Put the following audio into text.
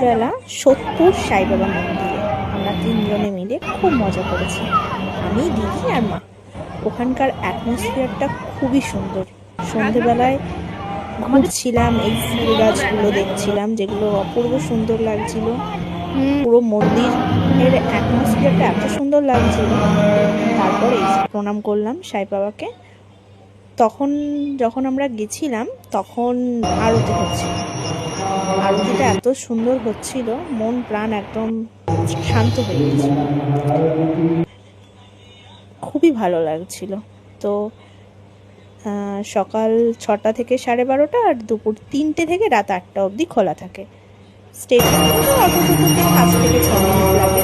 বেলা সোদপুর সাই বাবা মন্দিরে আমরা তিনজনে মিলে খুব মজা করেছি, আমি, দিদি আর মা। ওখানকার অ্যাটমসফিয়ারটা খুবই সুন্দর। সন্ধেবেলায় ঘুরছিলাম, এই ফুল গাছগুলো দেখছিলাম যেগুলো অপূর্ব সুন্দর লাগছিল। পুরো মন্দিরের অ্যাটমসফিয়ারটা এত সুন্দর লাগছিল। তারপরে প্রণাম করলাম সাই বাবাকে। তখন যখন আমরা গেছিলাম তখন আরতি হচ্ছিল। আরতিটা এত সুন্দর হচ্ছিল, মন প্রাণ একদম শান্ত হয়ে গেছিল, খুবই ভালো লাগছিল। তো সকাল 6টা থেকে 12:30 আর দুপুর 3টে থেকে রাত 8টা অবধি খোলা থাকে। স্টেশন থেকে অটোটোতে 5 থেকে 6 মিনিট লাগে।